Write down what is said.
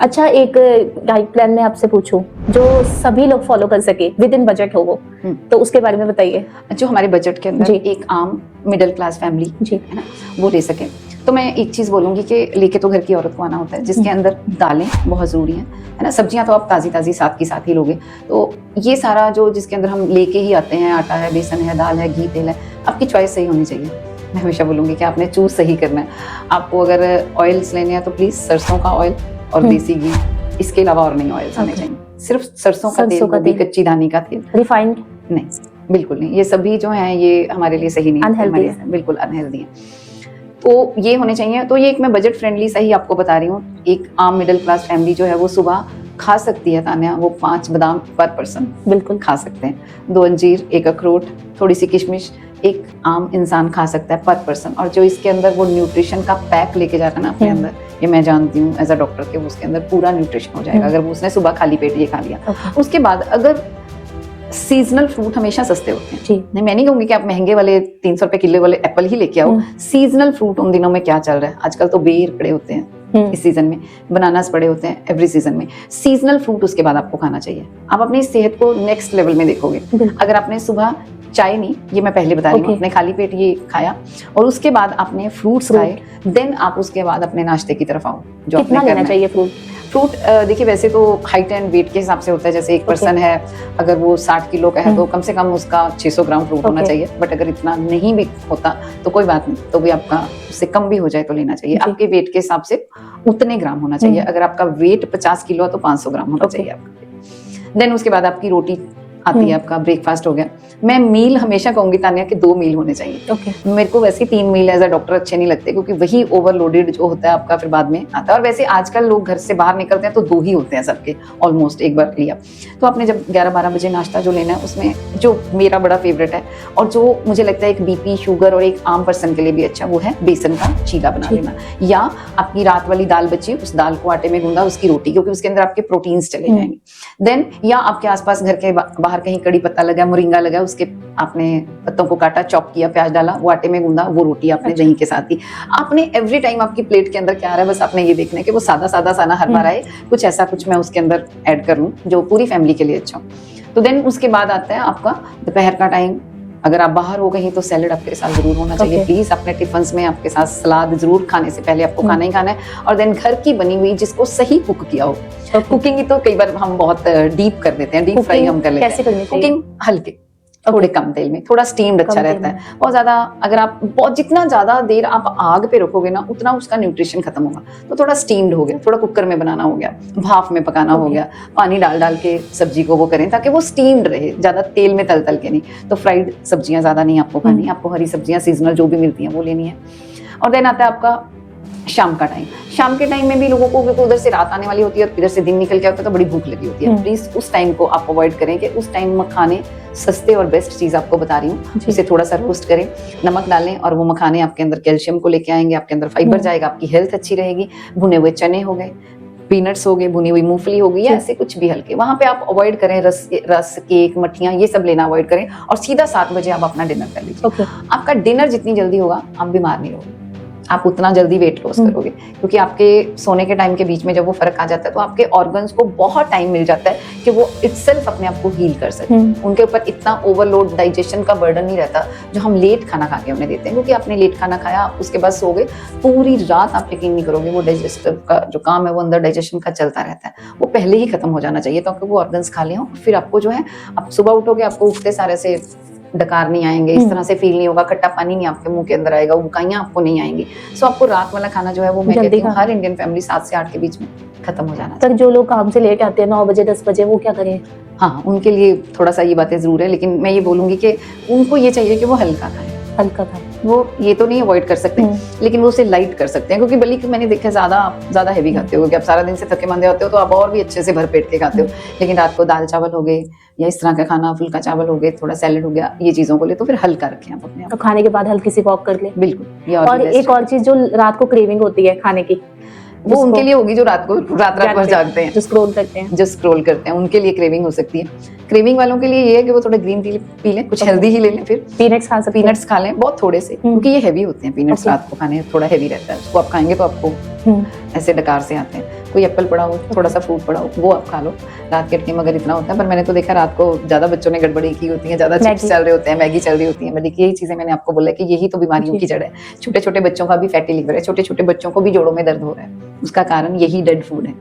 अच्छा, एक diet plan में आपसे पूछूं जो सभी लोग फॉलो कर सके, विद इन बजट हो वो, तो उसके बारे में बताइए। जो हमारे बजट के अंदर जी। एक आम मिडिल क्लास फैमिली जी। है ना, वो ले सके। तो मैं एक चीज़ बोलूँगी कि लेके तो घर की औरत को आना होता है, जिसके अंदर दालें बहुत ज़रूरी हैं, है ना। सब्जियां तो आप ताज़ी ताज़ी साथ की साथ ही लोगे। तो ये सारा जो जिसके अंदर हम लेके ही आते हैं, आटा है, बेसन है, दाल है, घी, तेल है, आपकी चॉइस सही होनी चाहिए। मैं हमेशा बोलूँगी कि आपने चूज़ सही करना है। आपको अगर ऑयल्स लेने हैं तो प्लीज़ सरसों का ऑयल और देसी घी, इसके अलावा और नहीं ऑयल्स आने चाहिए। सिर्फ सरसों का तेल, वो भी कच्ची दानी का तेल, रिफाइंड नहीं, बिल्कुल नहीं। ये सभी जो हैं ये हमारे लिए सही नहीं है, अनहेल्दी है, बिल्कुल अनहेल्दी है। तो ये होने चाहिए। तो ये एक मैं बजट फ्रेंडली सा ही आपको बता रही हूँ। एक आम मिडिल क्लास फैमिली जो है वो सुबह खा सकती है तान्या, वो 5 बादाम पर पर्सन बिल्कुल खा सकते हैं, 2 अंजीर, 1 अखरोट, थोड़ी सी किशमिश, एक आम इंसान खा सकता है पर पर्सन। और जो इसके अंदर वो न्यूट्रिशन का पैक लेके जाता है ना अपने अंदर, ये मैं जानती हूँ एज अ डॉक्टर के, उसके अंदर पूरा न्यूट्रिशन हो जाएगा अगर वो उसने सुबह खाली पेट ये खा लिया। उसके बाद अगर सीजनल फ्रूट हमेशा सस्ते होते हैं जी। नहीं, मैं नहीं कहूंगी कि आप महंगे वाले 300 रुपए किलो वाले एप्पल ही लेके आओ। सीजनल फ्रूट उन दिनों में क्या चल रहा है, आजकल तो बेर पड़े होते हैं इस सीजन में, बनानास पड़े होते हैं एवरी सीजन में। सीजनल फ्रूट उसके बाद आपको खाना चाहिए। आप अपनी सेहत को नेक्स्ट लेवल में देखोगे। अगर आपने सुबह चाय नहीं, ये मैं पहले बता रही हूँ, आपने खाली पेट ये खाया और उसके बाद आपने फ्रूट्स खाए, देन आप उसके बाद अपने नाश्ते की तरफ आओ। जो कितना लेना चाहिए फ्रूट? देखिए वैसे तो हाइट एंड वेट के हिसाब से होता है। जैसे एक पर्सन है अगर वो 60 किलो का है तो कम से कम उसका 600 ग्राम फ्रूट होना चाहिए। बट अगर इतना नहीं भी होता तो कोई बात नहीं, तो भी आपका उससे कम भी हो जाए तो लेना चाहिए। आपके वेट के हिसाब से उतने ग्राम होना चाहिए। अगर आपका वेट 50 किलो है तो 500 ग्राम होना चाहिए आपका। देन उसके बाद आपकी रोटी आती है, आपका ब्रेकफास्ट हो गया। मैं मील हमेशा कहूंगी तान्या कि 2 मील होने चाहिए। मेरे को वैसे 3 मील एज अ डॉक्टर अच्छे नहीं लगते, क्योंकि वही ओवरलोडेड जो होता है आपका फिर बाद में आता है। और वैसे आजकल लोग घर से बाहर निकलते हैं तो 2 ही होते हैं सबके, ऑलमोस्ट एक बार लिया। तो आपने जब 11-12 बजे नाश्ता जो लेना है, उसमें जो मेरा बड़ा फेवरेट है और जो मुझे लगता है एक बीपी शुगर और एक आम पर्सन के लिए भी अच्छा, वो है बेसन का चीला बना लेना। या आपकी रात वाली दाल बची, उस दाल को आटे में गूंदा, उसकी रोटी, क्योंकि उसके अंदर आपके प्रोटीन्स चले जाएंगे। देन या आपके आसपास घर के बाहर कहीं कड़ी पत्ता लगा, मोरिंगा लगा, उसके आपने पत्तों को काटा, चॉप किया, प्याज डाला, वो आटे में गूंदा, वो रोटी आपने दही के साथ ही। आपने एवरी टाइम आपकी प्लेट के अंदर क्या आ रहा है, बस आपने ये देखना है कि वो सादा सादा सा ना हर बार आए, कुछ ऐसा कुछ मैं उसके अंदर ऐड कर लूं जो पूरी फैमिली के लिए अच्छा हो। तो देन उसके बाद आता है आपका दोपहर का टाइम। अगर आप बाहर हो कहीं तो सैलेड आपके साथ जरूर होना चाहिए। प्लीज अपने टिफिन्स में आपके साथ सलाद जरूर, खाने से पहले आपको खाना ही खाना है। और देन घर की बनी हुई जिसको सही कुक किया हो। कुकिंग ही तो कई बार हम बहुत डीप कर देते हैं, डीप फ्राई हम कर लेते हैं। कुकिंग हल्के, थोड़े कम तेल में, थोड़ा स्टीम्ड अच्छा रहता है। बहुत ज्यादा अगर आप जितना ज्यादा देर आप आग पे रखोगे ना, उतना उसका न्यूट्रिशन खत्म होगा। तो थोड़ा स्टीम्ड हो गया, थोड़ा कुकर में बनाना हो गया, भाप में पकाना हो गया, पानी डाल डाल के सब्जी को वो करें ताकि वो स्टीम्ड रहे, ज्यादा तेल में तल तल के नहीं। तो फ्राइड सब्जियां ज्यादा नहीं आपको खानी, आपको हरी सब्जियां सीजनल जो भी मिलती हैं वो लेनी है। और देन आता है आपका शाम का टाइम। शाम के टाइम में भी लोगों को, क्योंकि उधर से रात आने वाली होती है और इधर से दिन निकल के आता है, तो बड़ी भूख लगी होती है। प्लीज उस टाइम को आप अवॉइड करें कि उस टाइम मखाने सस्ते और बेस्ट चीज आपको बता रही हूँ, उसे थोड़ा सा रोस्ट करें, नमक डालें, और वो मखाने आपके अंदर कैल्शियम को लेके आएंगे, आपके अंदर फाइबर जाएगा, आपकी हेल्थ अच्छी रहेगी। भुने हुए चने हो गए, पीनट्स हो गए, भुनी हुई मूंगफली हो गई, या ऐसे कुछ भी हल्के, वहां पे आप अवॉइड करें। रस केक, मठियां, ये सब लेना अवॉइड करें और सीधा 7 बजे आप अपना डिनर कर लीजिए। आपका डिनर जितनी जल्दी होगा आप बीमार नहीं होगे, आप उतना जल्दी वेट लॉस करोगे, क्योंकि आपके सोने के टाइम के बीच में जब वो फर्क आ जाता है तो आपके ऑर्गन्स को बहुत टाइम मिल जाता है कि वो इटसेल्फ अपने आप को हील कर सके। उनके ऊपर इतना ओवरलोड डाइजेशन का बर्डन नहीं रहता जो हम लेट खाना खा के उन्हें देते हैं। क्योंकि आपने लेट खाना खाया, उसके बाद सो गए, पूरी रात आप यकीन नहीं करोगे वो डाइजेस्टिव का जो काम है वो अंदर डाइजेशन का चलता रहता है, वो पहले ही खत्म हो जाना चाहिए ताकि वो ऑर्गन्स खा लें। फिर आपको जो है, आप सुबह उठोगे, आपको उठते सारे से डकार नहीं आएंगे, इस तरह से फील नहीं होगा, खट्टा पानी नहीं आपके मुंह के अंदर आएगा, उबकाइयां आपको नहीं आएंगी। सो आपको रात वाला खाना जो है वो मैं कहती हूँ हर इंडियन फैमिली 7 से 8 के बीच में खत्म हो जाना चाहिए। जो लोग काम से लेट आते हैं 9 बजे 10 बजे, वो क्या करें? हाँ, उनके लिए थोड़ा सा ये बातें जरूर है, लेकिन मैं ये बोलूंगी कि उनको ये चाहिए कि वो हल्का खाएं। हल्का खाएं, वो ये तो नहीं अवॉइड कर सकते, लेकिन वो उसे लाइट कर सकते हैं। क्योंकि बल्कि मैंने देखा ज्यादा हैवी खाते हो, क्योंकि आप सारा दिन से थके मांदे होते हो तो आप और भी अच्छे से भर पेट के खाते हो। लेकिन रात को दाल चावल हो गए या इस तरह का खाना, फुल्का चावल हो गए, थोड़ा सैलेड हो गया, ये चीजों को ले तो फिर हल्का रखें आप अपने आप। तो खाने के बाद हल्की सी वॉक कर ले। बिल्कुल। और एक और चीज जो रात को क्रेविंग होती है खाने की, वो उनके लिए होगी जो रात भर जागते हैं, जो स्क्रॉल करते हैं, उनके लिए क्रेविंग हो सकती है। क्रेविंग वालों के लिए ये है कि वो थोड़ा ग्रीन टी पी लें, कुछ हेल्दी ही ले लें, फिर पीनट्स खा लें, बहुत थोड़े से, क्योंकि ये हेवी होते हैं पीनट्स, रात को खाने थोड़ा हेवी रहता है, उसको आप खाएंगे तो आपको ऐसे डकार से आते हैं। कोई एप्पल पड़ा हो, थोड़ा सा फ्रूट पड़ा हो, वो आप खा लो रात के टाइम अगर इतना होता है। पर मैंने तो देखा रात को ज्यादा बच्चों ने गड़बड़ी की होती है, ज्यादा चिप्स चल रहे होते हैं, मैगी चल रही होती है। मतलब यही चीजें मैंने आपको बोला कि यही तो बीमारियों की जड़ है। छोटे छोटे बच्चों का भी फैटी लिवर है, छोटे छोटे बच्चों को भी जोड़ों में दर्द हो रहा है, उसका कारण यही डेड फूड है।